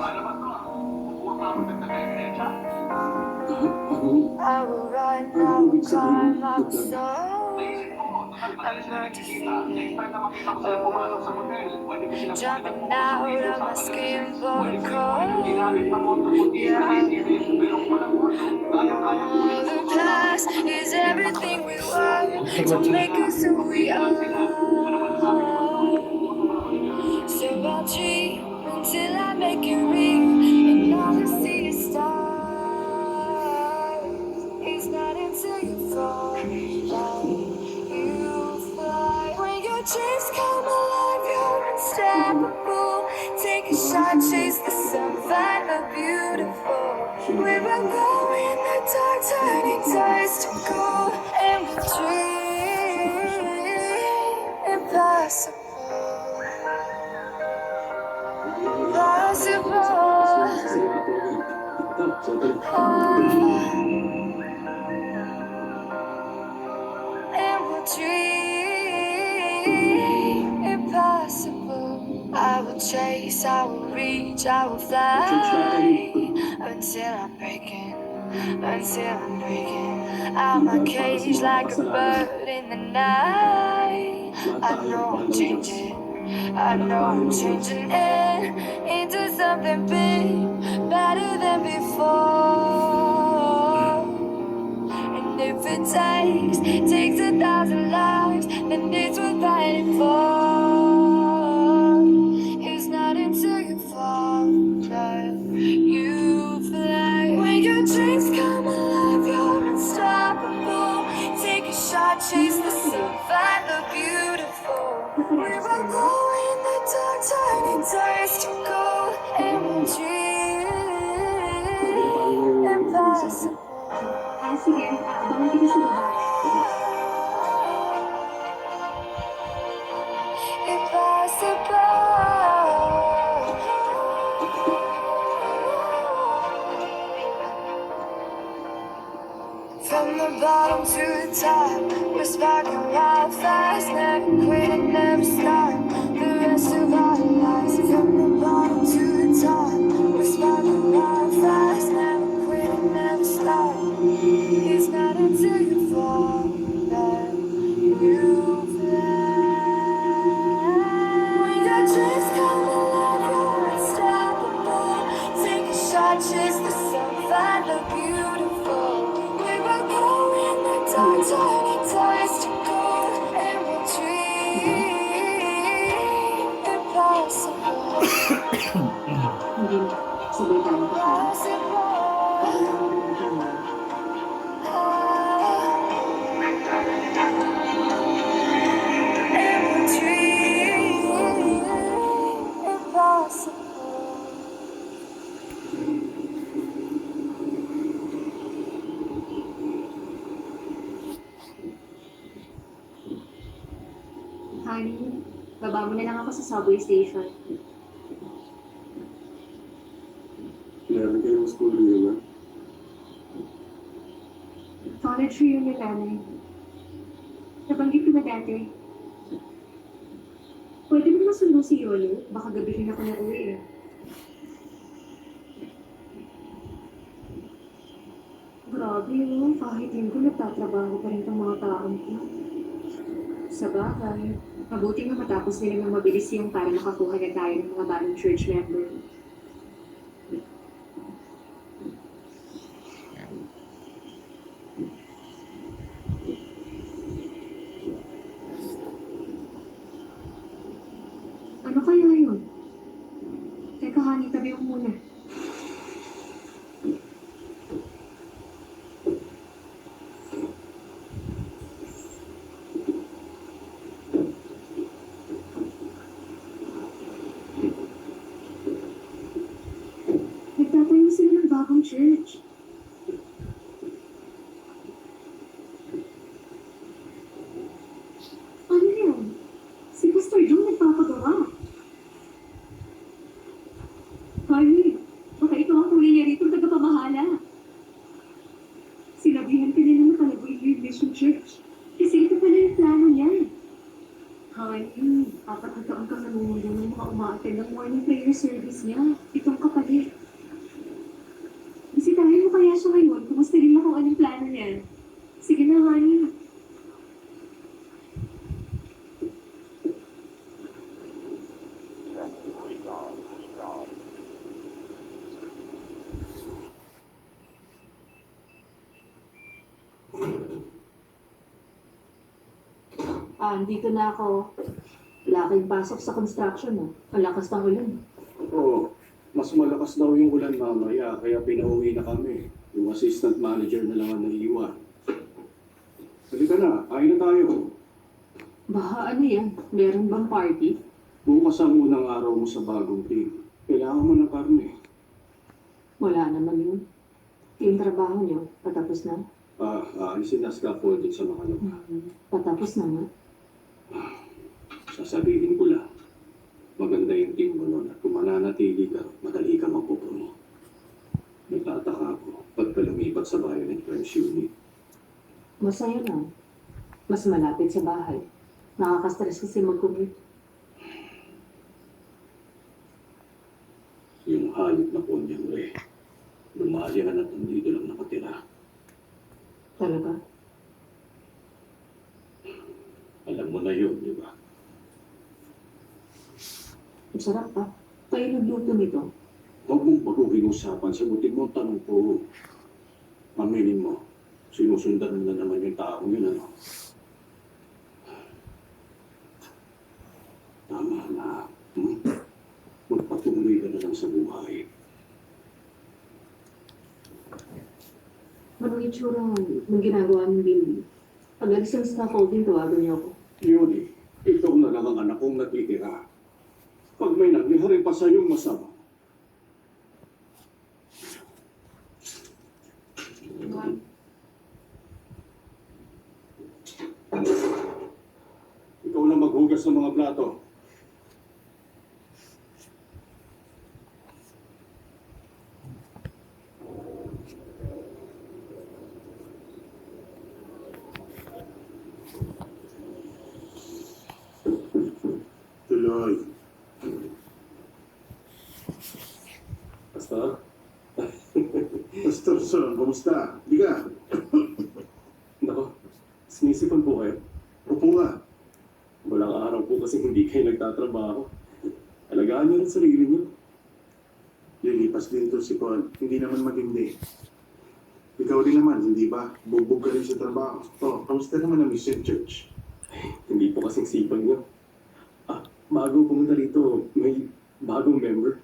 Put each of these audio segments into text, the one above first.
I will run, I will climb, I will soar. I'm not defeated. Jumping out of my skin for the cold. Yeah, the past is everything we were to make us who we are. So I'll dream until I make it real, and all I see is stars. It's not until you fall that you fly. When your dreams come alive, you're unstoppable. Take a shot, chase the sun, find the beautiful. We will go in the dark, turning dust to gold, and we dream impossible. And we'll dream impossible. I will chase, I will reach, I will fly until I'm breaking, out my cage like a bird in the night. I know I'm changing, into something big, better than before. And if it takes 1,000 lives, then it's worth fighting for. It's not until you fall that you fly. When your dreams come alive, you're unstoppable. Take a shot, chase the sun, find the beautiful. We will go in the dark, turning dust to gold, and we'll dream impossible. Sige, abangan kita sa baba. From the bottom to the top, we're sparking wild fast, never quit and never stop. The rest of our lives. From the bottom to the top, we're sparking wild fast, never quit and never stop. It's not until you fall that you fly. When your dreams come alive, you're unstoppable. Take a shot, chase the sun, find the beautiful. We will go in the dark, turning dust to gold, and we'll dream impossible. Hindi, sabay tayo pa. Honey, baba mo na lang ako sa subway station. Meron kayong school reunion? College reunion namin. Nabanggit ko na dati. Pwede mo masundo si Yolo? Baka gabihin ako na uwi eh. Grabe no, kahit linggo nagtatrabaho pa rin itong mga taong ko. Sa bagay, mabuti nga matapos nila ng mabilis yung para makakuha na tayo ng mga bagong church member. Ano kaya yun? Teka, honey, tabi ko muna. Nagtatayo sila ng bagong church. Ano yan? Si Pastor John nagpapagawa. Honey, baka ito ang huli niya rito tagapamahala. Sinabihan ka nila nakalagoy yung Mission Church. Kasi ito pala yung plano niya. Honey, 4 na taon kang nangungulo ng mga umaattend ng morning prayer service niya. Itong kapalit. plano niya. Sige na, honey. Dito na ako. Wala kayong pasok sa construction, oh. Ang lakas ng ulan. Oo, mas malakas daw yung ulan mamaya, kaya pinauwi na kami. Yung assistant manager na lang ang naiiwan. Halika na, kain na tayo. Baka ano yan? Meron bang party? Bukas ang unang araw mo sa bagong team. Kailangan mo ng karne. Wala naman yun. Yung trabaho niyo, patapos na? Aalisin na scaffolding sa mga loob. Patapos na nga. Sasabihin ko lang, maganda yung team mo noon at kung mananatili ka, madali ka magpupuni. Nagtataka ako pagka lumipat sa bayan ng French Unit. Masaya lang. Mas malapit sa bahay. Nakaka-stress kasi mag-commute. Yung hayop na Konyang Re, lumalihan at nandito lang nakatira. Talaga? Alam mo na yun, di ba? Ang sarap pa. Kayo nagluto nito. Huwag mong baguhin usapan. Sagutin mo ang tanong ko. Aminin mo, sinusundan na naman yung taong yun, ano? Tama na. Magpatuloy ka na lang sa buhay. Anong itsura ng ginagawa ng Billy? Pag alis ng scaffolding, tawagan niyo ako. Yun eh, ikaw na lang ang anak kong natitira. Pag may nangyari pa sa'yong masama, ikaw na maghugas ng mga plato. Tuloy. Pastor? Pastor Son, kumusta? Di ka? Nako, sinisipan po kayo. Upo ka. Walang araw po kasi hindi kayo nagtatrabaho. Alagaan niyo rin sarili niyo. Lilipas din to si Paul. Hindi naman matindi. Ikaw din naman, hindi ba? Bugbog ka rin sa trabaho. Oh, kamusta naman ang mission church? Hindi po kasing sipag niyo. Bago pumunta rito, may bagong member.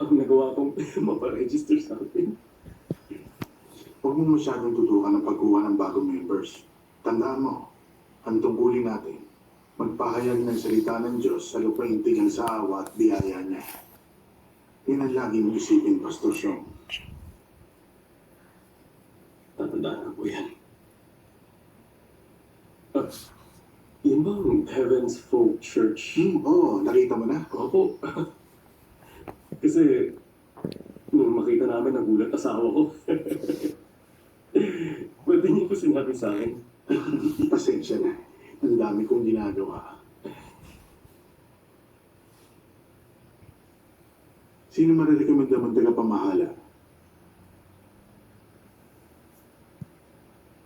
Ang nagawa kong maparegister sa akin. Huwag mo masyadong tutukan ng pagkuha ng bagong members. Tandaan mo, ang tungkulin natin, magpahayag ng salita ng Diyos sa lupaintigan sa awa at biyaya niya. Yan ang lagi mong isipin, Pastor Sean. Tatandaan ko yan. Yun bang Heaven's Folk Church? Oo, nakita mo na. Opo. Kasi, nung makita namin, nagulat asawa ko. Pwede niyo po sinabi sa akin. Pasensya na. Ang dami kong ginagawa. Sino marirekomenda mong tagapamahala?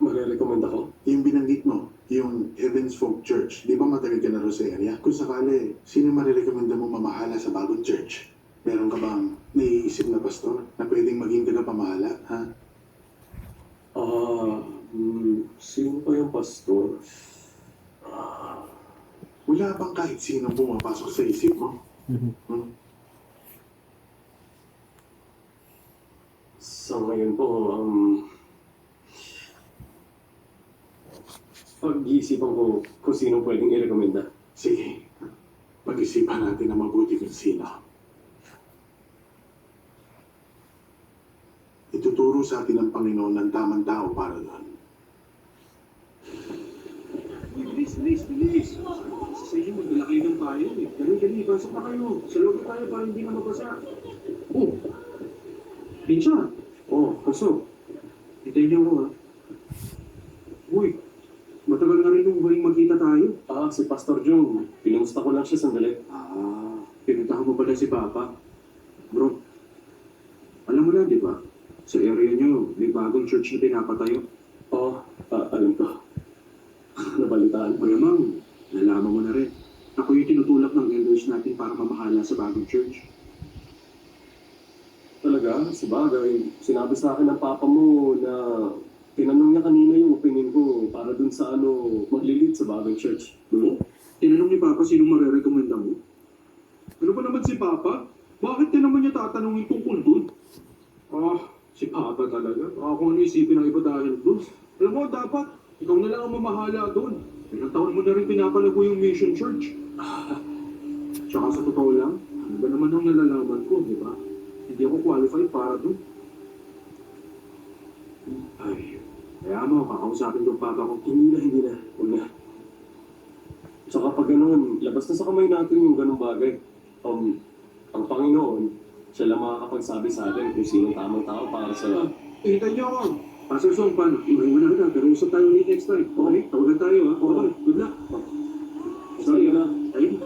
Marirecommend ako. Yung binanggit mo, yung Heaven's Folk Church, di ba matagal ka na rin sa area? Kung sakali, sino marirekomenda mo mamahala sa bagong church? Meron ka bang naiisip na pastor na pwedeng maging tagapamahala, ha? Sino pa yung pastor? Wala bang kahit sino pumapasok sa isip mo? Hmm? Sa ngayon po, pag-iisipan ko kung sino pwedeng i-recommenda. Sige, pag-isipan natin na mabuti kung sino. Ituturo sa atin ng Panginoon ng tamang tao para doon. Bilis! Sa inyo, maglalaki ng tayo eh. Dali, pasok na kayo. Sa loob tayo para hindi na mabasa. Oh! Pincha! Oh, pasok. Hintayin niyo ako ha. Uy! Matagal na rin nung huling magkita tayo. Si Pastor Jung. Pinumusta ko lang siya sandali. Pinuntahan mo pala si Papa. Bro, alam mo na, di ba? Sa area nyo, may bagong church na pinapatayo. Oo, alam ko. Nabalitaan ko. Malamang, nalaman mo na rin. Ako yung tinutulak ng elders natin para mamahala sa bagong church. Talaga, sa bagay, sinabi sa akin ng papa mo na tinanong niya kanina yung opinion ko para dun sa maglilid sa bagong church. Tinanong ni Papa sino marerekomenda mo? Ano ba naman si Papa? Bakit ka naman niya tatanungin tungkol dun? Si Papa talaga. Ako ano isipin ng iba dahil dun. Alam mo, dapat ikaw na lang ang mamahala dun. Ilang taon mo na rin pinapalago yung Mission Church. Tsaka sa totoo lang, ano ba naman ang nalalaman ko, di ba? Hindi ako qualified para dun. Ay, kaya mo, kakausapin yung Papa ko. Hindi na. Huwag na. Tsaka pag ganun, labas na sa kamay natin yung ganung bagay. Ang Panginoon, siya lang makakapagsabi sa atin kung sino tamang tao para sa... Hintay niyo ako. Pastor Song, paano? Iwain mo na kita, pero usap tayo ulit next time. Okay? Tawagan tayo, ha? Okay, good luck. Sorry na. Ayun.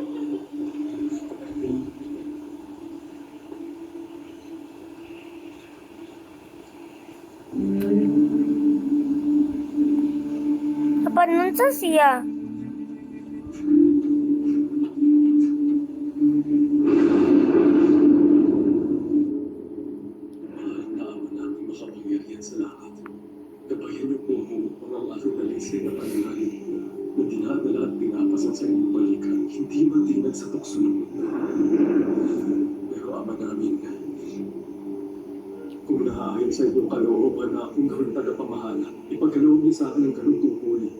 Apa nun sa siya? Tama na ang makapangyarihan sa langit. Gabayan niyo po ang mga aking dalisay na pangyayari na dinadala at pinapasan sa inyong balikan, hindi matinag sa tukso ng mundo. Pero Ama namin, kung naaayon sa inyong kalooban na akong gawing tagapamahala, ipagkaloob niyo sa akin ang ganong tungkulin.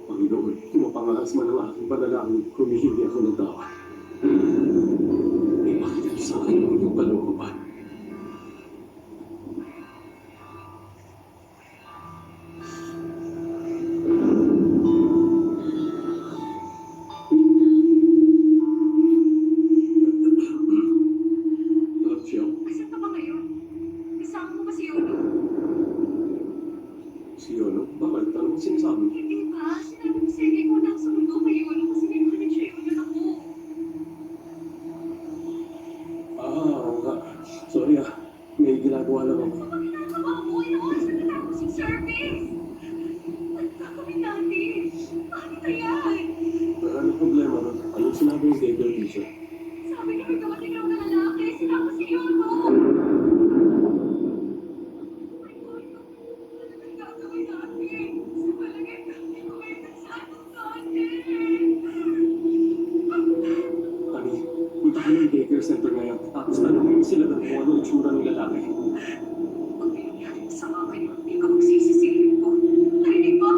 Panginoon, kung mapangalas man ang aking panalangin, humihingi ako ng tawad. Ipakita niyo sa akin ang inyong kalooban. Asan ka ba ngayon? Kasama mo ba si Yolo? Si Yolo? Bakit? Ano ang sinasabi? Hindi ba? Sinabi mo sa ikaw na sa mundo kay Yolo kasi may mga siya yun ako. Oo nga. Sorry may ginagawa lang ako. Ano ba ginagawa mo? Ilang oras na natapos yung service? Ano gagawin natin? Paano na yan? Anong problema nun? Anong sinabi yung Gabriel teacher? Sabi niya may dumating raw na lalaki. Sinama si Yolo. Gagawin natin. Sa palagay kami ko may nagsama sa atin. Honey, punta ka ng daycare center ngayon. Tapos tanongin sila doon kung ano itsura ng lalaki. Pag pinangyari sa akin, hindi ka magsisisihin ko. Narinig mo?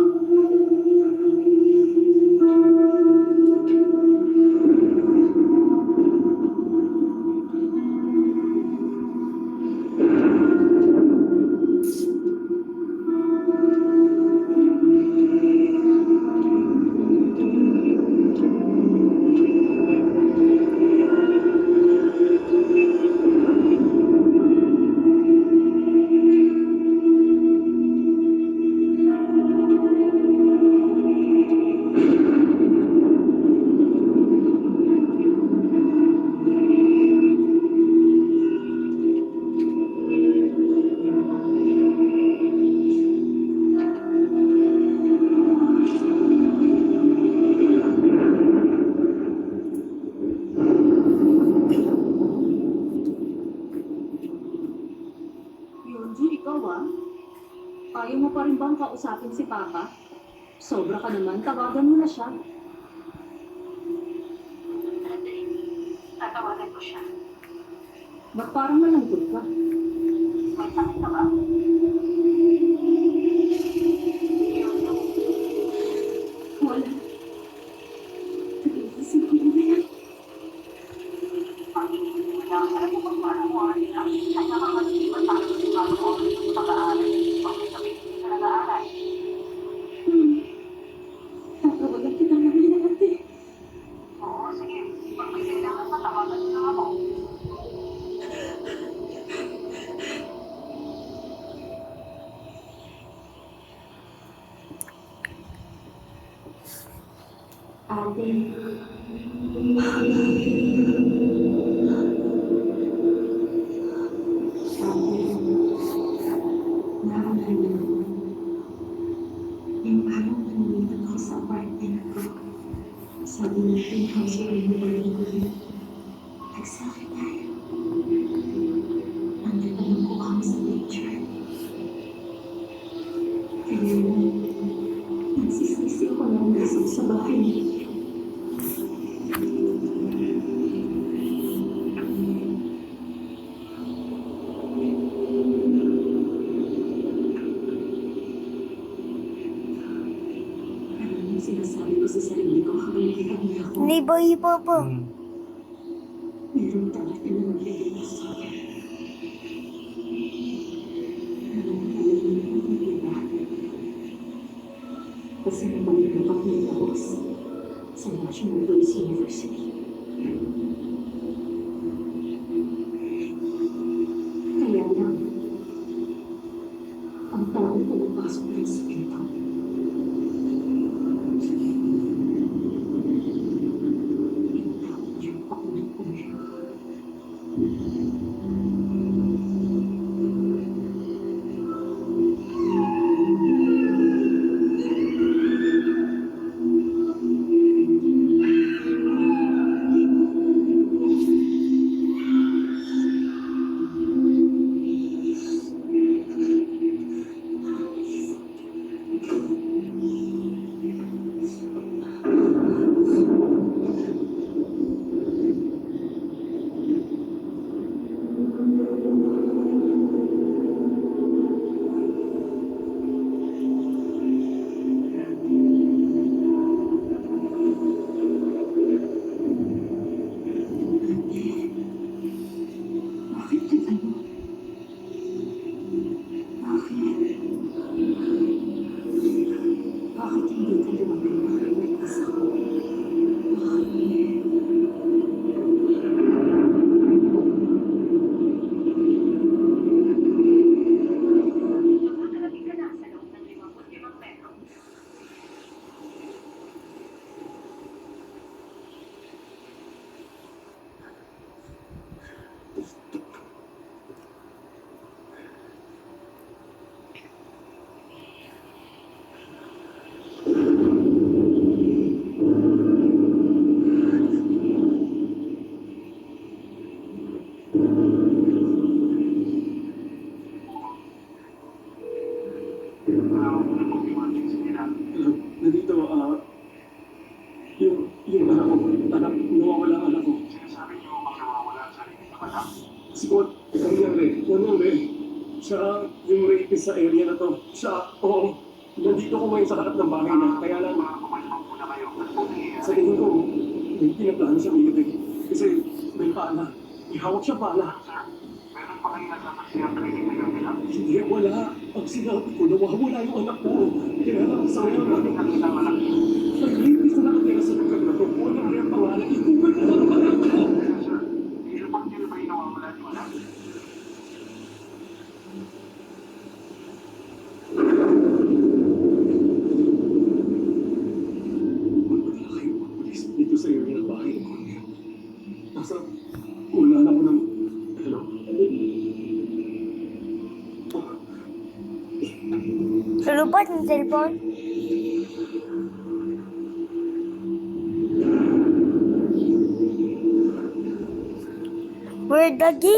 Yonju, ikaw ayaw mo pa rin bang kausapin si Papa? Sobra ka naman, tawagan mo na siya. Tatawagan ko siya. Ba't parang malangkot ka? May sakit ka ba? Wala. Nagigising ko na yan. Alam mo kung paano mo ang ina? Ay nakakalimutan tayo sa mga oras ng pag-aaral. Bakit kami hindi ka nag-aaral? Tatawagan kita namin natin. Oo, sige. Pag may kailangan pa, tawagan mo lang ako. mo pa rin ako. Nagselfie tayo. Nandun na lang ko kami sa picture. Kaya mo, nagsisisi ako na umusap sa bahay niya. Ano yung sinasabi ko sa sarili ko habang nakikinig ako? Hindi ba iba po? Meron talaga na naglilinis sa akin. Diba? Kasi nabalik na kami ng tapos sa National Police University. Kaya lang, ang taong pumapasok rin sa pinto. Yung taong yung paulit-ulit. Bakit ganun? Bakit? Bakit hindi ka lumabay makaiwas ako? Bakit? Nandito, yung anak, nawawala ang anak ko. Sinasabi niyo bang nawawala ang sarili ng anak? Si Juan Henry. Siya yung rapist sa area na to. Siya, oo. Nandito ko ngayon sa harap ng bahay niya. Kaya lang, Kumalpang muna kayo. Ano po nangyayari? sa tingin ko, may pinaplano siyang ilibig. Kasi may pala. May hawak siya pala. Sir, meron pa kayo nagsasaksiyang training na gabi lang? Hindi, wala. Ang sinabi ko, nawawala yung anak ko. Kaya lang, sayang Meron ano. nakita ang anak niyo. Nag-rapist na nakatira sa lugar na to. Wala rin ang pangalan. I-google na lang ang anak ko. Sir, nilipag niyo na ba yung nawawala yung anak? Magpadala kayo mga polis dito sa area ng bahay ko. Nasa, wala na ko ng, hello? Lulupat ng cellphone. Where doggy?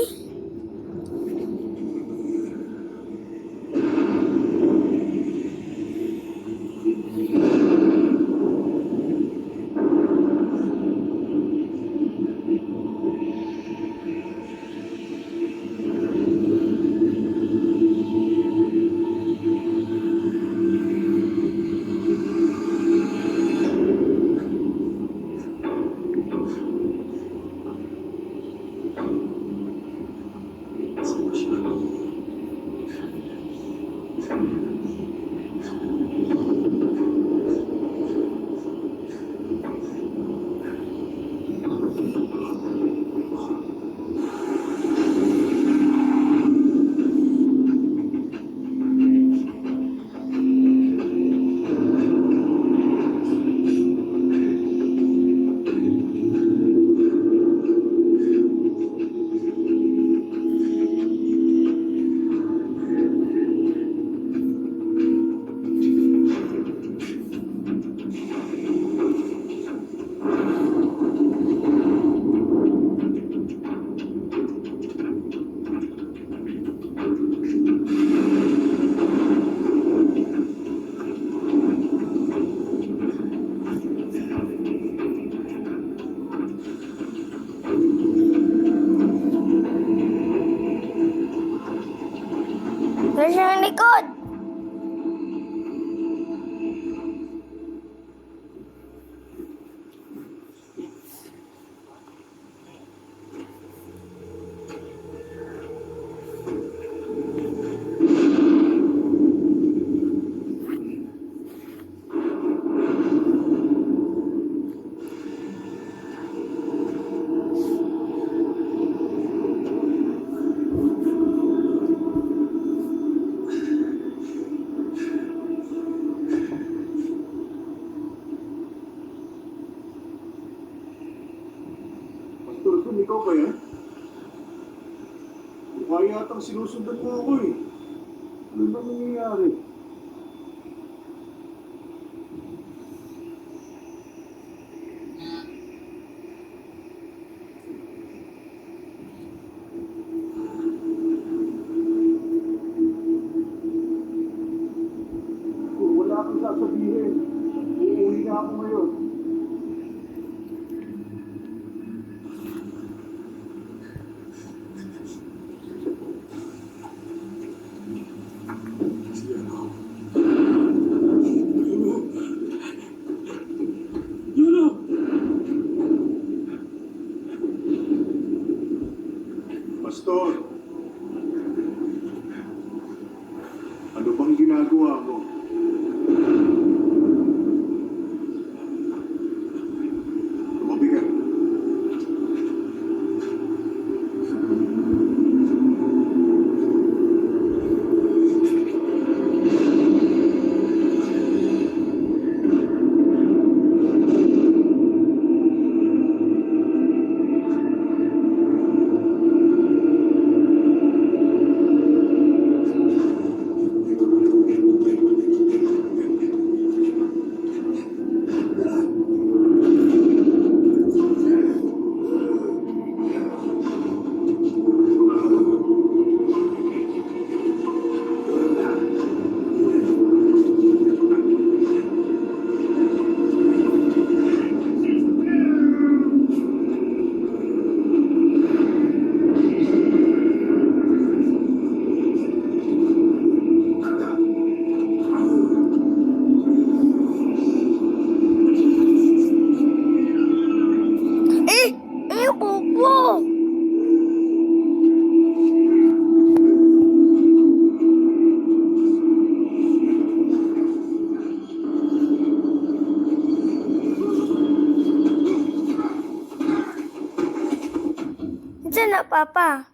likod! Pastor Kun, ikaw ba yan? Mukha yatang sinusundan mo ako eh. Ano ba nangyayari? Kung wala akong sasabihin, uuwi na ako ngayon. Si ano? Yulo! Yulo! Pastor, ano bang ginagawa mo? Tumabi ka. Yung pupo! Diyan na, Papa.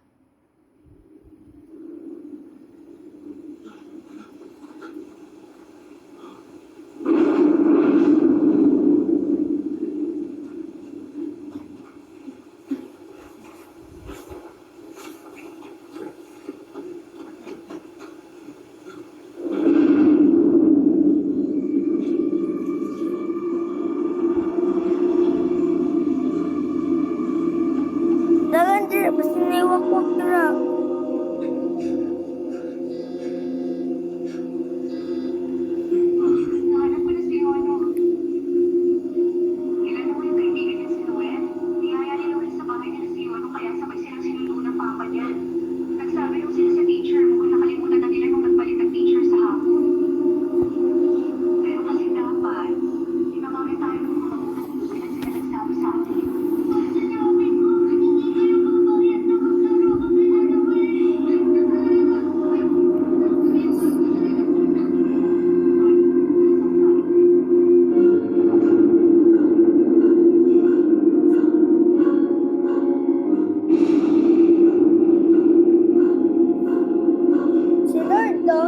Dagan diri, basta niwak-wak dira. Nahanap ko na si Ono. Kilala mo yung kaibigan niya si Noel? Niyaya ni Noel sa bahay niya si Ono kaya sabay silang sinundo ng papa niya. Nagsabi nung sila sa teacher kung nakalimutan na nila nung nagpalit ng teacher sa hapon. Pero kasi dapat, imamami tayo ng mga magulang kung sila nagsabi sa atin. Sinabi ko, hindi kayo mabayad na maglaro kami na Noel. Si Lord, to.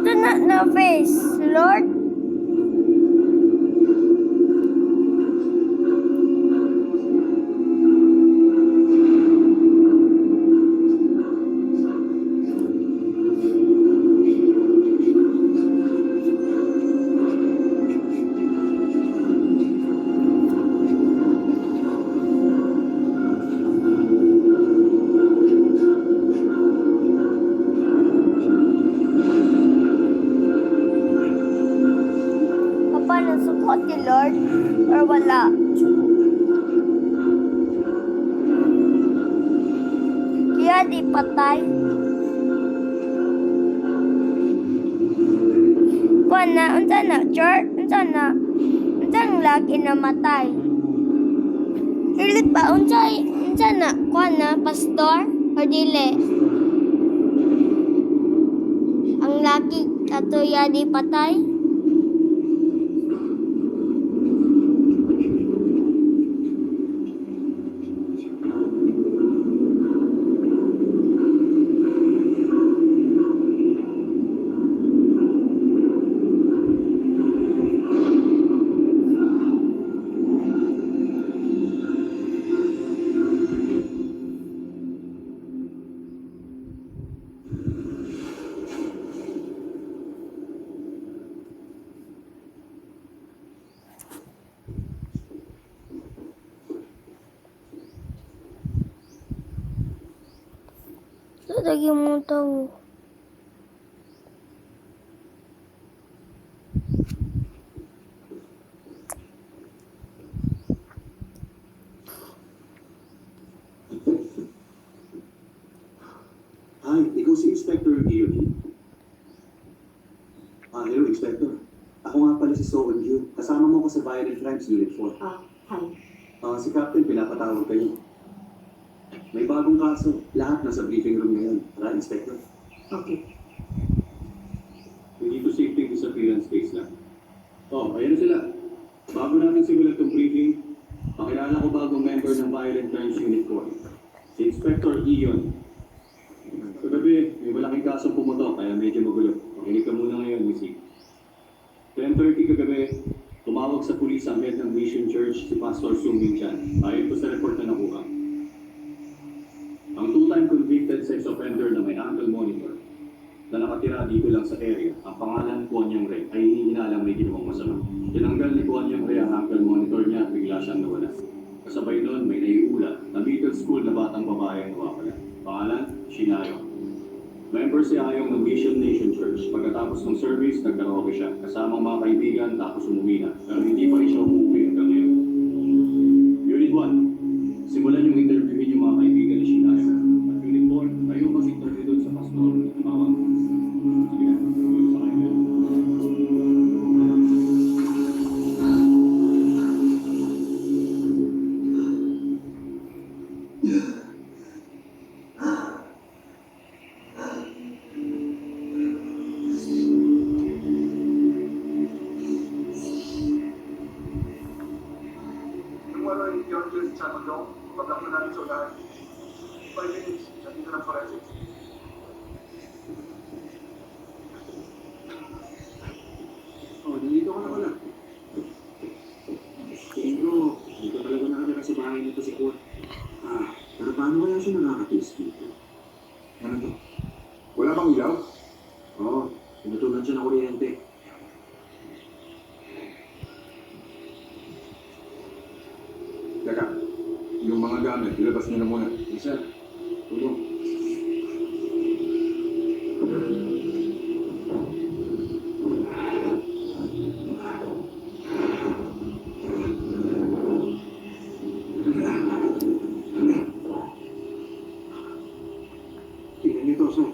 Ito na face, Lord. Papa, nasupport ni Lord? Or wala? di patay. Kuan na, unsa na, church? Unsa ang lagi namatay? Ilit pa, unsa na, kuan na, pastor? O dili? Ang lagi katuya di patay? Sa lagi mo tawo. Hi, ikaw si Inspector Giovanni. Hello, Inspector. Ako nga pala si Sowen Yu. Kasama mo ko sa Violent Crimes Unit 4. Hi. Si Captain, pinapatawag kayo. May bagong kaso. Lahat nasa briefing room ngayon. Tara, Inspector. Okay. Hindi to safety disappearance case lang. Ayan na sila. Bago natin simulan itong briefing, pakilala ko bagong member ng Violent Crimes Unit 4. Si Inspector Ion. Kagabi, may malaking kasong pumutok, kaya medyo magulo. Makinig ka muna ngayon, Missy. 10:30 kagabi, tumawag sa pulis ang head ng Mission Church si Pastor Sung Min Chan. Ayon po sa report na nakuha. Ang two-time convicted sex offender na may ankle monitor na nakatira dito lang sa area, ang pangalan Kwon Yang Ray, ay hinihinalang may ginawang masama. Tinanggal ni Kwon Yang Ray ang ankle monitor niya at bigla siyang nawala. Kasabay nun, may naiulat na middle school na batang babae ang nawawala. Pangalan, Shinayo. Member si Ayong ng Vision Nation Church. Pagkatapos ng service, nagkaraoke siya. Kasamang mga kaibigan, tapos umuwi na. Pero hindi pa rin siya umuwi hanggang ngayon. Unit 1, simulan yung interviewin yung mga kaibigan ni Shinayo. At Unit 4, kayo mag-interview doon sa pastor na tumawag. Sige na, tuloy sa kayo. Nandito ka na pala. Tingin ko, dito talaga nakatira sa bahay nito si Kwon. Pero paano kaya siya nakakatiis dito? Ano to? Wala bang ilaw? Oo, pinutunan siya ng kuryente. Teka, yung mga gamit, ilabas niyo na muna. Yes, sir. Tulong. Tingnan niyo to, sir.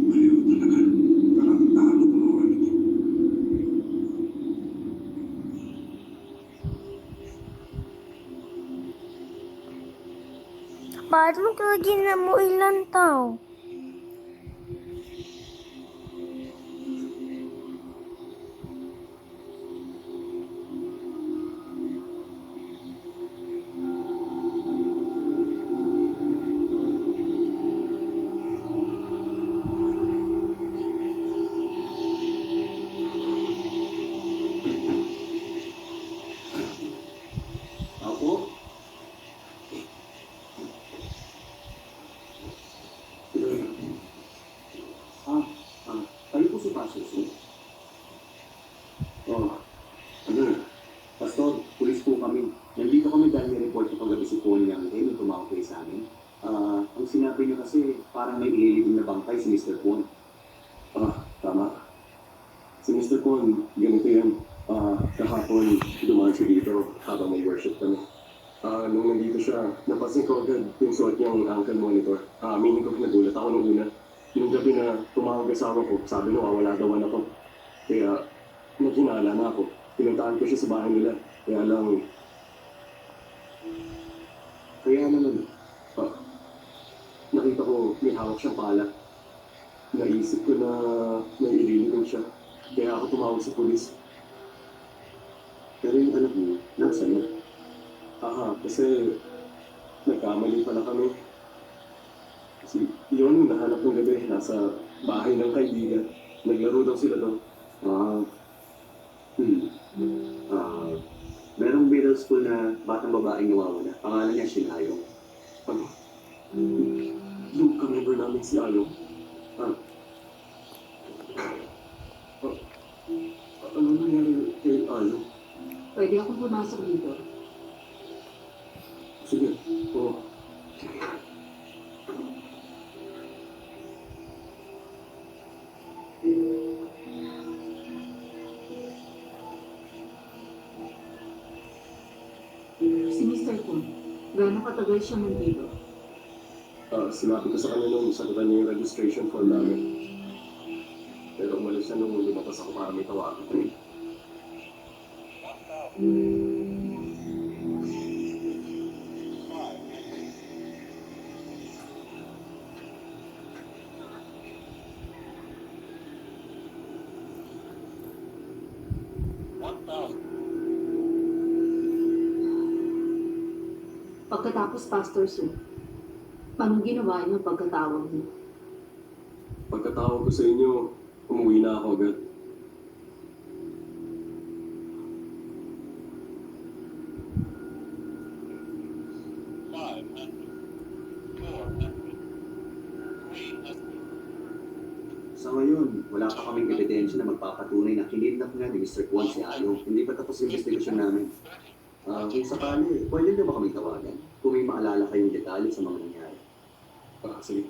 Baliw talaga. Tarantado gumawa nito. Paano talaga na mo ilang tao? Ako? Kayo po si Pastor Sung? Pastor, pulis po kami. Nandito kami dahil may report sa paggabi si Kwon Yang Ray nung tumawag kayo sa amin. Ang sinabi niyo kasi parang may ililibing na bangkay si Mr. Kwon. Tama. Si Mr. Kwon, ganito yan. Kahapon, dumaan siya dito habang may worship kami. Nung nandito siya, napansin ko agad yung suot niyang ankle monitor. Meaning ko nagulat ako nung una. Nung gabi na tumawag asawa ko, sabi na wala daw ako. Kaya, naghinala na ako. Pinuntahan ko siya sa bahay nila. Kaya lang, naman, nakita ko may hawak siyang pala. Naisip ko na may ililigong siya. Kaya ako tumawag sa pulis. Pero yung anak mo, nasa na? Kasi nagkamali pala kami. Kasi yun, nahanap ng gabi, nasa bahay ng kaibigan. Naglaro daw sila doon. Merong middle school na batang babaeng nawawala. Pangalan niya Shinayong. Ano? Yung ka-member namin si Ayong. Ano nangyari kay Ayong? Pwede akong pumasok dito. Sige, oo. Si Mr. Kun, gaano katagal siya nandito? Sinabi ko sa kanya nung sagutan niya yung registration form namin. Pero umalis siya nung lumabas ako para may tawagan. Pagkatapos Pastor Su, anong ginawa niyo pagkatawag niyo? Pagkatawag ko sa inyo, umuwi na ako agad. Sa ngayon, wala pa kaming ebidensya na magpapatunay na kinidnap nga ni Mr. Kwon si Ayong. Hindi pa tapos yung investigasyon namin. Kung sakali, pwede niyo ba kami tawagan? Kung may maalala kayong detalye sa mga nangyari. Sige.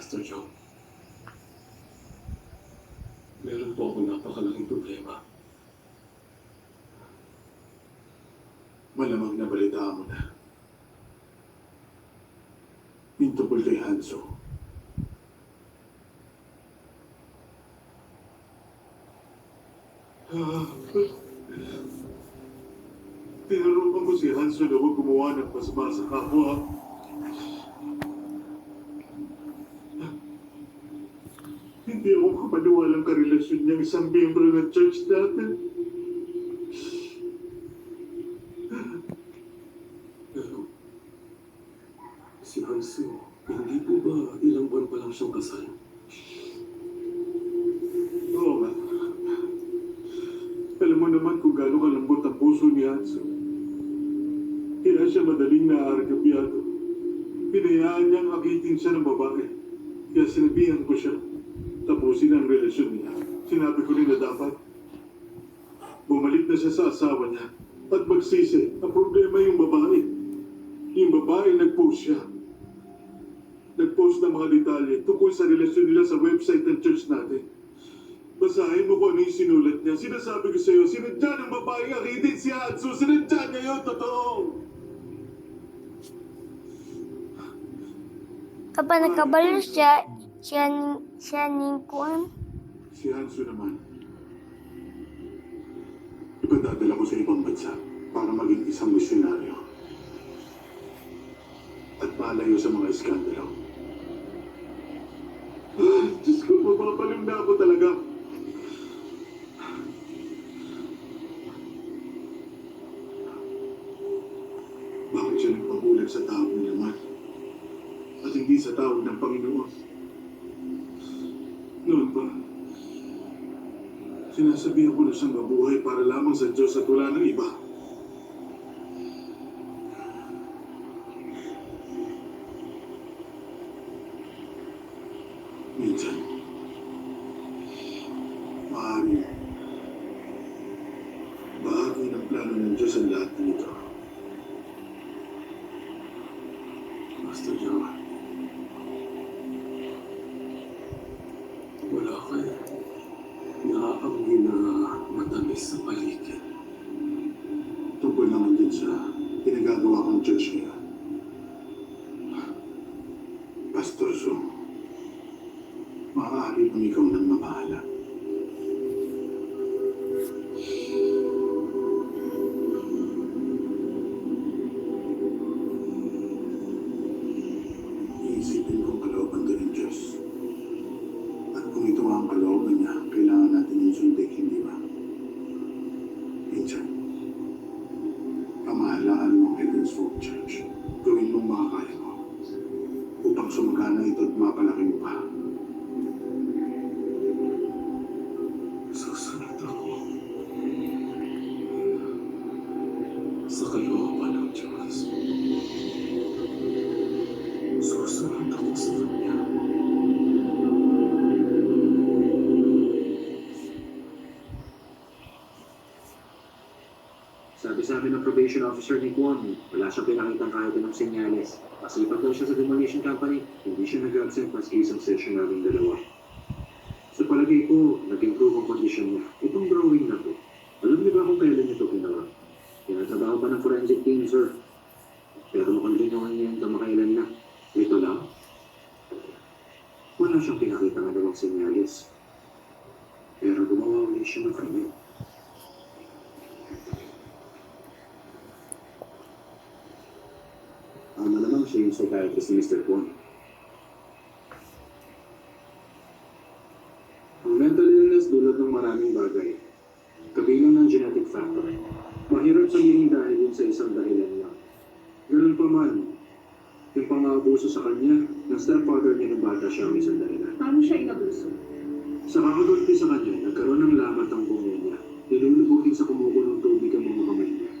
Pastor Joe, meron po ako napakalaking problema. Malamang nabalitaan mo na. Yung tungkol kay Hanso. Hanso na huwag gumawa ng masama sa kapwa. Hindi ako kapaniwalang karelasyon niyang isang miyembro ng church natin. Pero, si Hanso, hindi po ba ilang buwan pa lang siyang kasal? Oo nga. Alam mo naman kung gaano kalambot ang puso ni Hanso. Kaya siya madaling naaargabyado. Pinayaan niyang akitin siya ng babae. Kaya sinabihan ko siya. Tapusin ang relasyon niya. Sinabi ko rin na dapat. Bumalik na siya sa asawa niya. At magsisi, ang problema yung babae. Yung babae nag-post siya. Nag-post ng mga detalye tungkol sa relasyon nila sa website ng church natin. Basahin mo kung ano yung sinulat niya. Sinasabi ko sa'yo, sinadya ng babae akitin si Hanso. Sinadya niya yun, totoo. Kapag nakabalo siya ni Kuan. Si Hanso naman. Ipadadala ko sa ibang bansa para maging isang misyonaryo. At malayo sa mga iskandalo. Diyos ko, mapapalim na ako talaga. Bakit siya nagpabulag sa tawag ng laman? At hindi sa tawag ng Panginoon? Noon pa, sinasabihan ko na siyang mabuhay para lamang sa Diyos at wala ng iba. Minsan, maaari, bahagi ng plano ng Diyos ang lahat ng ito. Master Joe, wala kayo naaamoy na matamis sa paligid. Tungkol naman din sa pinagagawa kong church ngayon. Pastor Zoom, maaari bang ikaw nang mamahala? Iisipin kong kalooban ka ng Diyos. At kung ito ang kalooban niya, kailangan natin yung sundik, hindi ba? Minsan, pamahalaan mo ang Heaven's Folk Church. Gawin mong makakaya mo upang sumagana ito at mapalaki mo pa. Susunod ako sa kalooban ng Diyos. Susunod ako sa Kanya. Sabi sa amin ng probation officer ni Kwon, wala siyang pinakitang kahit anong senyales. Masipag daw siya sa demolition company, hindi siya nag-absent maski isang session namin dalawa. Sa palagay ko, nag-improve ang kondisyon niya. Itong drawing na to, alam niyo ba kung kailan niya ito ginawa? Tinatrabaho pa ng forensic team, sir. Pero mukhang ginawa niya yung kamakailan na. Ito lang. Wala siyang pinakita ng dalawang senyales. Pero gumawa ulit siya ng krimen. Malamang siya yung psychiatrist ni Mr. Kwon. Ang mental illness dulot ng maraming bagay. Kabilang ng genetic factor. Mahirap sabihin dahil yun sa isang dahilan lang. Ganun pa man, yung pang-aabuso sa kanya, ng stepfather niya ng bata siya ang isang dahilan. Paano siya inabuso? Sa kakagulpi sa kanya, nagkaroon ng lamat ang bunga niya. Nilulubog din sa kumukulong tubig ang mga kamay niya.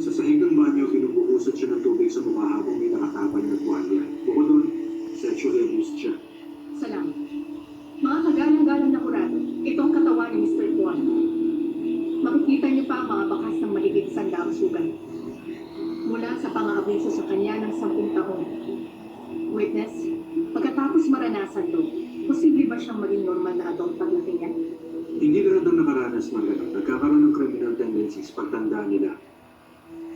Sa sahig ng banyo, kinubuhusat siya ng tubig sa mukha habang may nakatapal na tuwalya. Bukod doon, sexually abused siya. Salamat. Mga kagalang-galang na kurado, itong katawan ni Mr. Kwon. Makikita niyo pa ang mga bakas ng maligid sandaang sugat. Mula sa pang-aabuso sa kanya ng 10 taon. Witness, pagkatapos maranasan to, posible ba siyang maging normal na adult paglaki niya? Hindi lahat ng nakaranas ng ganun. Nagkakaroon ng criminal tendencies pagtanda nila.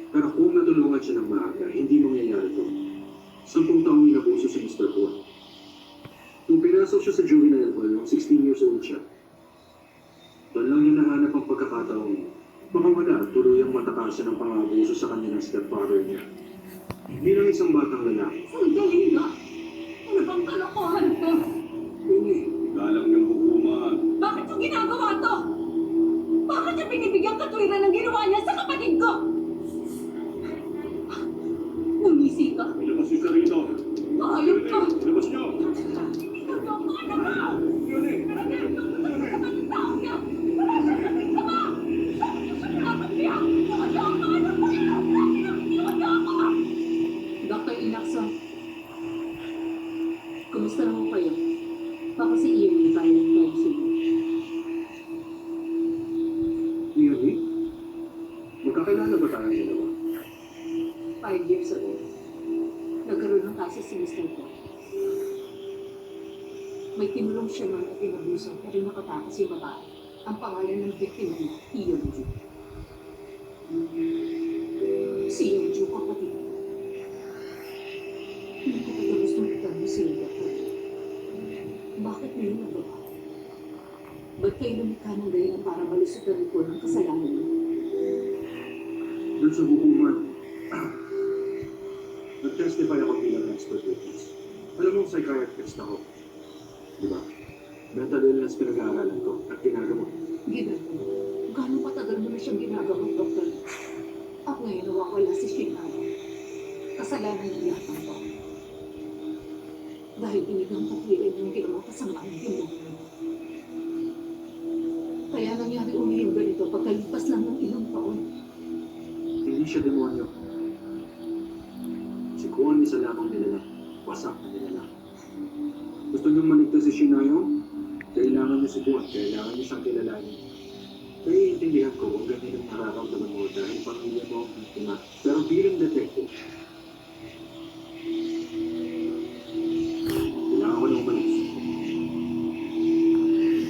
Pero kung natulungan siya ng maaga, hindi mangyayari to. 10 taong inabuso si Mr. Kwon. Nung pinasok siya sa juvenile hall, nung 16 years old siya, doon lang niya nahanap ang pagkakataong Baka wala, tuluyang matakasan ng pang-abuso sa kanya ng stepfather niya. Bilang isang batang lalaki, Sandali nga! Ano bang kalokohan to? Galang niyang hukuman. Bakit yung ginagawa to? Bakit niya binibigyan katwiran ng ginawa niya sa kapatid ko? Bumisi ka? Ilabas niyo siya rito. Maayot ka! Ilabas niyo. Ano ba? Dr. Inakson, kumusta naman kayo? Baka si Ian may violent crime scene. Leonie? Magkakilala ba tayo dalawa? 5 years ago, nagkaroon ng kaso si Mr. Paul. May tinulong siya nun at inabuso pero nakatakas yung babae. Ang pangalan ng biktima niya, Ian Ju. Si Ian Ju, kapatid ko. Hindi ko pa gusto magtanong si Ian Ju. Bakit niyo nagawa? Ba't kayo lumikha ng ganyan para malusutan ko ng kasalanan niyo? Doon sa hukuman, nag-testify ako bilang expert witness. Alam mo, psychiatrist ako. Di ba? Mental illness pinag-aaralan ko at ginagawa. Ginagawa. Gano'ng patagal mo na siyang ginagawa, Doktor? At ngayon nawawala si Shinano. Kasalanan niya yata ba? Dahil inigang katwiran yung ginawa kasama ng demonyo. Kaya nangyari uli yung ganito pagkalipas lang ng ilang taon. Hindi siya demonyo. Si Kwon isa lamang nilala. Wasak na nilala. Gusto niyong maligtas si Shinayo? Kailangan niyo si Kwon. Kailangan niyo siyang kilalanin. Kaya iintindihan ko kung ganyan ang nararamdaman mo dahil pamilya mo ang biktima. Pero bilang detective, kailangan ko nang umalis.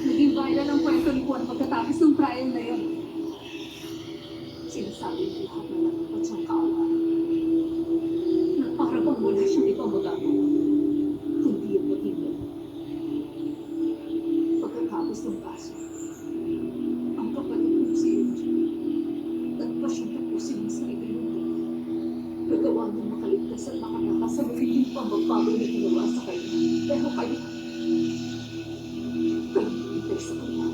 Naging viral ang kwento ni Juan pagkatapos ng trial na yun. Sinasabi ng lahat na nagpapat siyang kaaway. Na para bang wala siyang ibang magagawa. Kundi yung matinda. Pagkatapos ng kaso, ang kapatid ko si Eugene, nagpa siyang tapusin ang sarili niya. Nagawa niyang makaligtas at makatakas sa magiging pambabago na ginawa sa kanya. Pero kayo hintay sa kanya.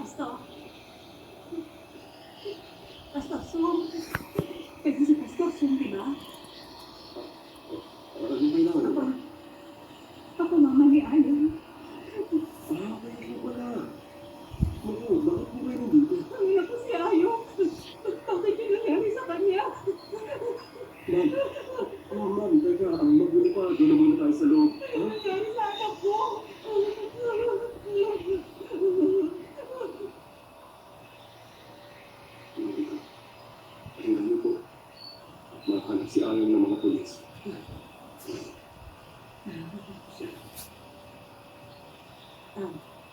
Pastor. Pastor Sum. Ito si Pastor Sum, di ba? Ano kailangan na ba? Ako mama ni Ayon. Okay, wala. Oo, bakit mo kayo nandito? Ang ina ko si Ayon. Bakit yung nangyari sa kanya? Ma'am, teka, ang magulo pa. Doon na muna tayo sa loob. Ano nangyari sa anak ko? Tingnan niyo po. Mahanap si Ayon ng mga pulis.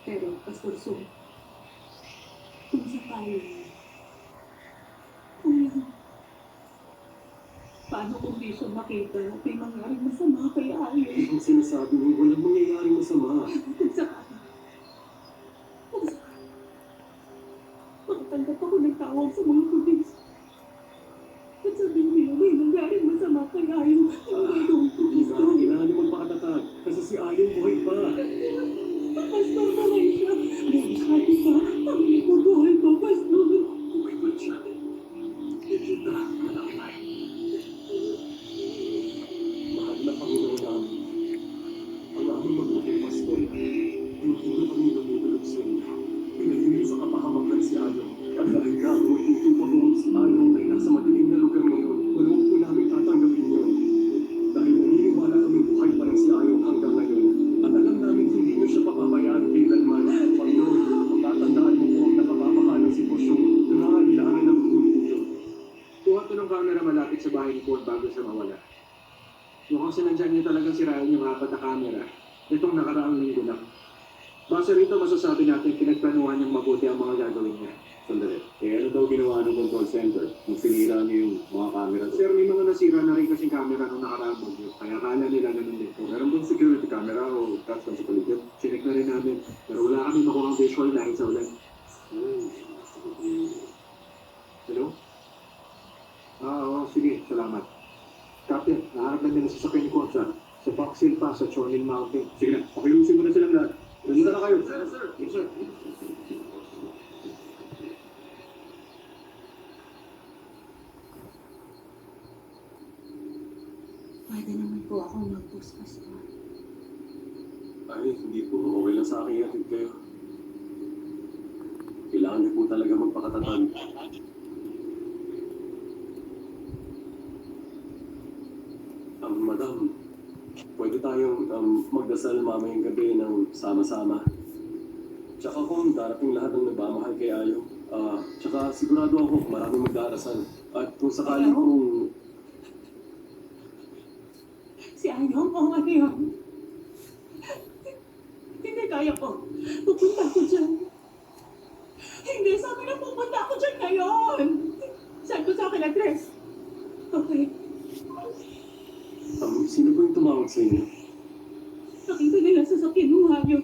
Pero, Pastor Sum, kung sakali, paano kung di siya makita at may mangyaring masama kay Ayon? Ang sinasabi mo, walang mangyayaring masama. Kung sakali, makatanggap ako ng tawag sa mga pulis. At sabihin nila, may mangyaring masama kay Ayon. Ang gagawin ko, Hindi Pastor. na, kailangan niyo magpakatatag. Kasi si Ayon buhay pa. Pastor, buhay siya. Buhay pa. Pamilya ko, buhay pa, Pastor. Buhay pa siya. Ikita, anak na. Mahal na Panginoon namin. Ang aming mabuting pastor. Hindi na kami namumulog sa inyo. Pinahilig sa kapahamakan si Ayon. At dahil na ako itutupang si Ayon ay nasa madilim na lugar ngayon, huwag po namin tatanggapin yun. Dahil naniniwala kami buhay pa rin si Ayon hanggang ngayon. ng camera malapit sa bahay ni Paul bago siya mawala. Mukhang sinadyan niya talagang sirain yung apat na camera. Itong nakaraang linggo lang. Base rito, masasabi natin pinagplanuhan niyang mabuti ang mga gagawin niya. Sandali. Eh, ano daw ginawa ng control center? Nung sinira niyo yung mga camera doon? Sir, may mga nasira na rin kasing camera nung nakaraang bagyo. Kaya akala nila ganun din. Meron bang security camera o custom sa paligid? Chinik na rin namin. Pero wala kami makuha visual dahil sa ulan. Hello? Oo, sige. Salamat. Captain, nahanap na nila sa sakyan ni Concha. Sa Fox Hill pa, sa Chorlin Mountain. Sige na, pakilusin mo na silang lahat. Pumunta na kayo. Yes, sir. Pwede naman po ako mag-post, Pastor. Ay, hindi po. Okay lang sa akin ihatid kayo. Kailangan niyo po talaga magpakatatag. Madam, pwede tayong magdasal mamayang gabi ng sama-sama. Tsaka kung darating lahat ng nagmamahal kay Ayo, tsaka sigurado ako maraming magdarasal. At kung sakali kung Si Ayong, oo nga yun. Hindi kaya ko. Pupunta ako dyan. Hindi, sabi na pupunta ako dyan ngayon. Saan ko sa akin address? Okay. sino po yung tumawag sa inyo? Nakita nila sa sakyan ng hayop.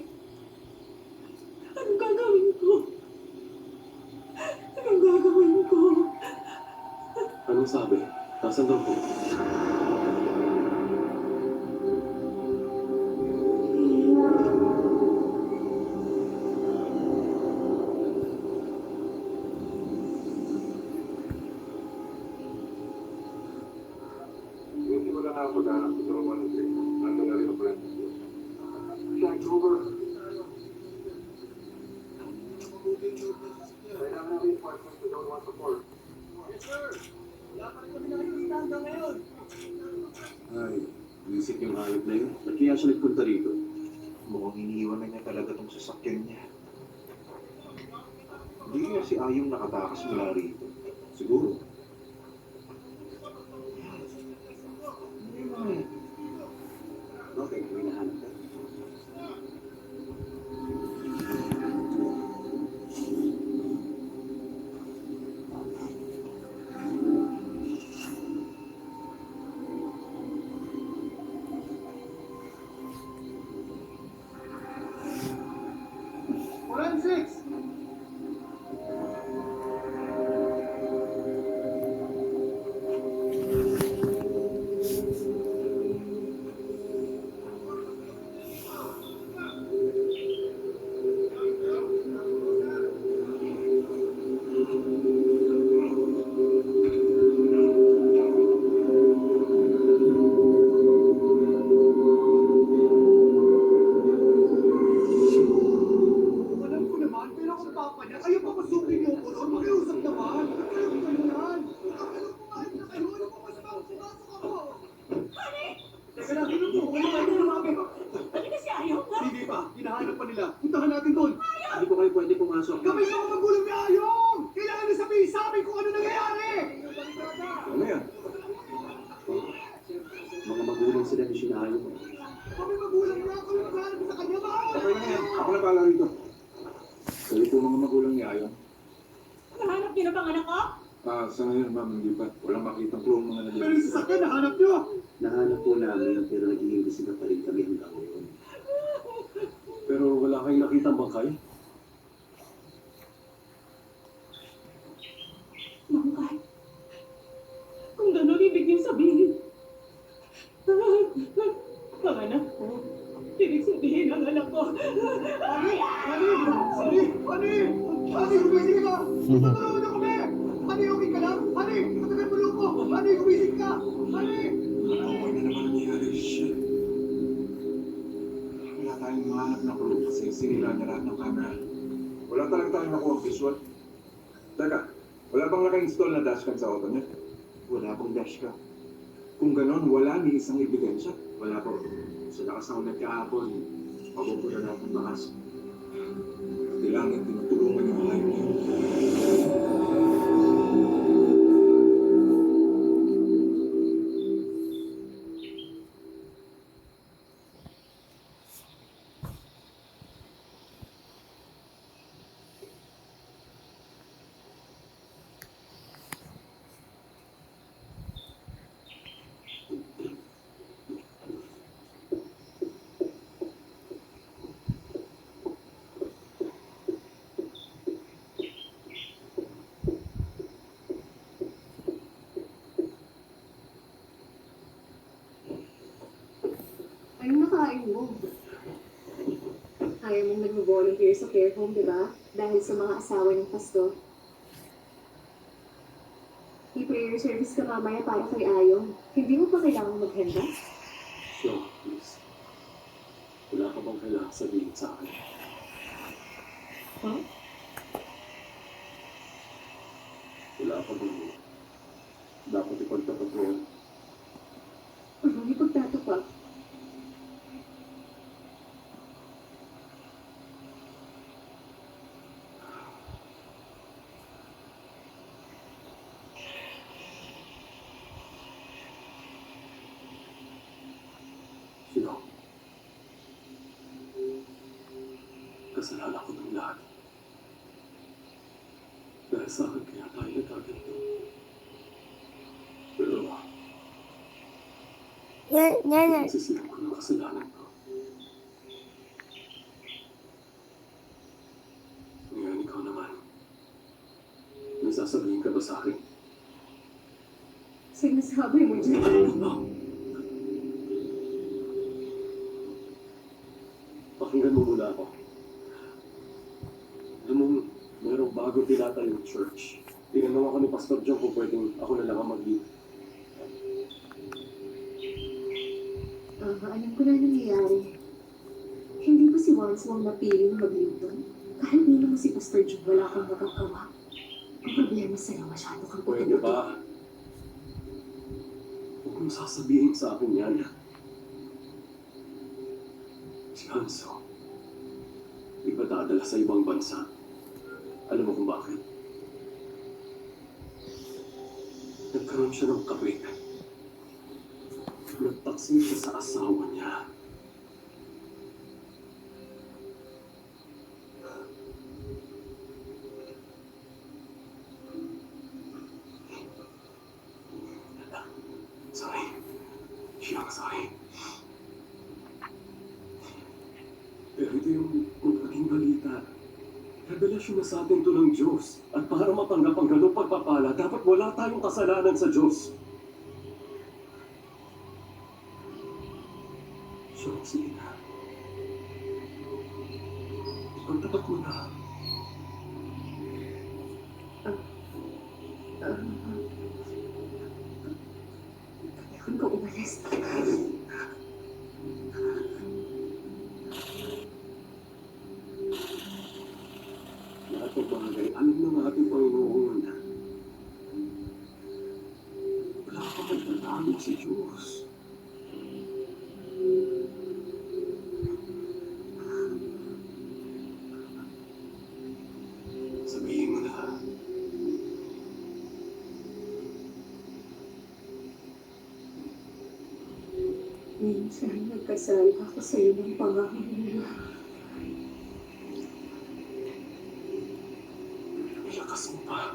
Anong gagawin ko? Anong gagawin ko? Anong sabi? Nasaan daw po? Hindi ko lang ako maghanap sa tulungan ng Drake. Nandun na rin ang friend. Jack, over. Kailangan natin yung partners to don't want support. Ay, isip yung hayop na yun. Ba't kaya siya nagpunta rito? Mukhang iniiwan na niya talaga tong sasakyan niya. Hindi kaya si Ayong nakatakas mula rito. Siguro. Okay, may nahanap ka. Forensics! Alam ko naman, pero kung papa niya, kayo pa masukin niyo ko noon, makiusap naman. Alam ko yan. Alam ko nga na kayo, ano ko mas pumasok ako. Teka lang, ano po? Ano ba yung mami ko? Ano kasi ayaw ka? Hindi pa, hinahanap pa nila. Puntahan natin doon. Hindi po kayo pwede pumasok. Kami yung mga magulang ni Ayong! Kailangan niyo sabihin sa amin kung ano nangyayari! Ano yan? Mga magulang sila ni Shinayo. Kami magulang niya, kami maghanap sa kanya, maawa Okay na yan. kayo! Ako na pala rito. Kayo po mga magulang ni Ayon. Nahanap niyo na bang anak ko? Sa ngayon, ma'am, hindi pa. Walang makitang clue ang mga Pero nangyari. yung sasakyan, nahanap niyo! Nahanap po namin pero nag-iimbestiga pa rin kami hanggang ngayon. Pero wala kayong nakitang bangkay? Mangkay. Kung gano'n ibig niyong sabihin. Ang anak ko. Ibig sabihin ang anak ko. Ani! Gumising ka! Tutulungan na kami! Ani, okay ka lang? Ani, katagal mo loko! Ani, gumising ka! Ani! Okay na naman nangyari. Shit. Wala tayong mahanap na clue kasi sinira niya lahat ng camera. Wala talaga tayong nakuha visual. Teka, wala bang naka-install na dashcam sa auto niya? Wala pong dashcam. Kung ganon, wala ni isang ebidensya. Wala po. Sa lakas ng ulat kahapon, mabubulan lahat ng bakas. Kailangan tinutulungan yung hayop niya. volunteer sa care home, di ba? Dahil sa mga asawa ng pastor. I-prayer service ka mamaya para kay Ayong. Hindi mo pa kailangang maghanda? Sure, please. Wala ka bang kailangan sabihin sa akin? Huh? Wala ka bang dapat ipagtapat mo yan? Ano ipagtatapat? Sino? Kasalanan ko ng lahat. Dahil sa akin kaya tayo nagkaganito. Pero, Yan. nagsisihan ko ng kasalanan ko. Ngayon ikaw naman. May sasabihin ka ba sa akin? Sinasabi mo dyan. Ano? Pakinggan mo muna ako. Alam mo, mayroong bago tinatayong church. Tinanong ako ni Pastor John kung pwedeng ako na lang ang mag-lead. Alam ko na nangyayari. Hindi ba si Wanswang napili na mag-lead doon? Kahit hindi naman si Pastor John, wala kang magagawa. Ang problema sa'yo, masyado kang Pwede puti-puti. ba? Huwag mong sasabihin sa akin yan. Si Hanso, di ba dadala sa ibang bansa? Alam mo kung bakit? Nagkaroon siya ng kabit. Nagtaksin siya sa asawa niya. Sorry. Siyang sorry. Pero ito yung magiging balita. Revelasyon na sa atin to ng Diyos. At para matanggap ang ganong pagpapala, dapat wala tayong kasalanan sa Diyos. Siyang sige na. Ipagtapat mo na. Kailangan ko umalis. Lahat ng bagay, alam ng ating Panginoon. Wala ka magtatago sa Diyos. Sabihin mo na. Minsan, nagkasal ako sa'yo ng pangangahulugan. Ilakas mo pa.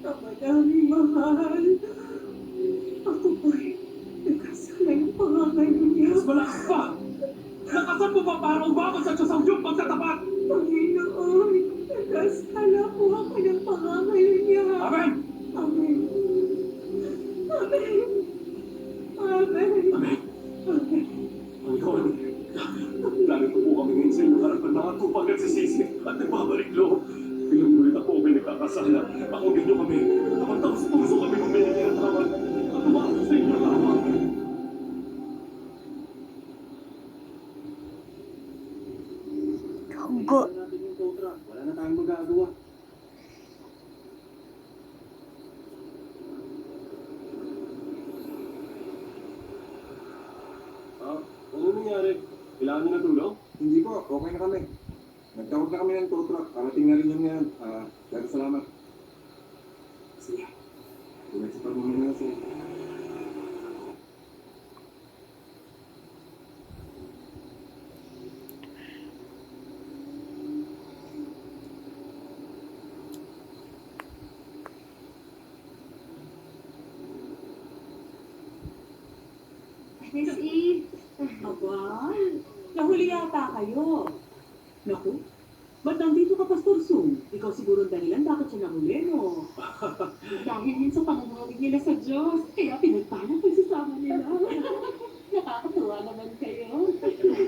Madaming mahal. Ako po'y nagkasal ng pangangahulugan. Mas malakas pa! Nakasal mo pa para umabot sa Diyos ang iyong pagtatapat! Panginoon, nagkasal ako ng pangangahulugan. Amen! Amen. Amen. Amen. Amen! Amen. Panginoon, narito po kami ngayon sa inyong harapan mga tupang nagsisisi at nagbabalik loob. Ilang ulit ako may nagkakasala. Pakinggan niyo kami. Kapag tapos puso kami humingi ng tawad. At tumakot sa inyong tawad. Hugo. Wala natin yung contract. Wala na tayong magagawa. Ano nangyari? Kailangan niyo na tulong? Hindi po, okay na kami. Nagtawag na kami ng tow truck. Parating na rin yun ngayon. Pero salamat. Sige. Tunay sa pagmamahal sa'yo. Miss E. Aba, nahuli yata kayo. Naku, ba't nandito ka, Pastor Sung? Ikaw siguro ang dahilan bakit siya nahuli, no? Dahil yun sa pananalig nila sa Diyos, kaya pinagpalang pagsasama nila. Nakakatuwa naman kayo.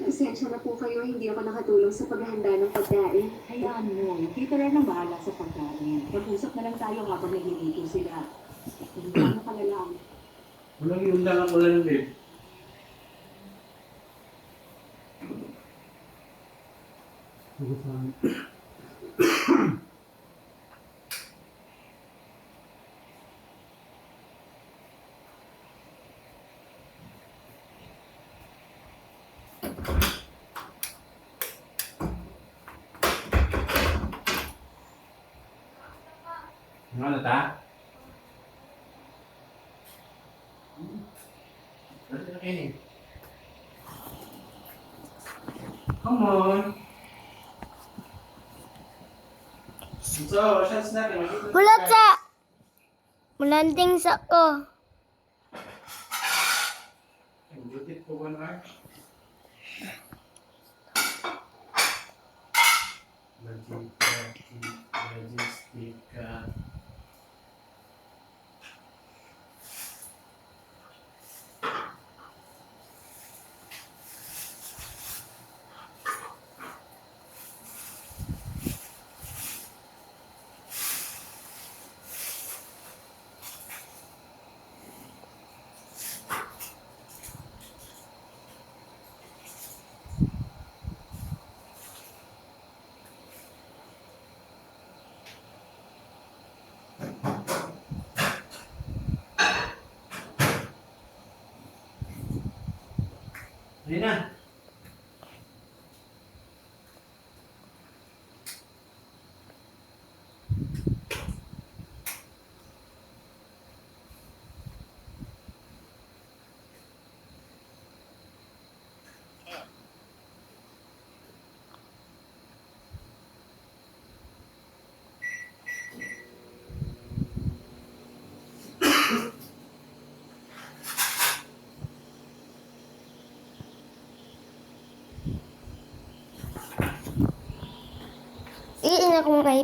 Pasensya na po po kayo, hindi ako nakatulong sa paghahanda ng pagkain. Hayaan mo, kita rin ang bahala sa pagkain. Mag-usap na lang tayo habang naglilito sila. Hindi mo kalala. Walang yung lang ako lang din. Ano ta? Come on. So, shots natin. Hulat sa! Mulanding sa ko. Butit po 1 hour. Logistika. Ayun na. Iin akong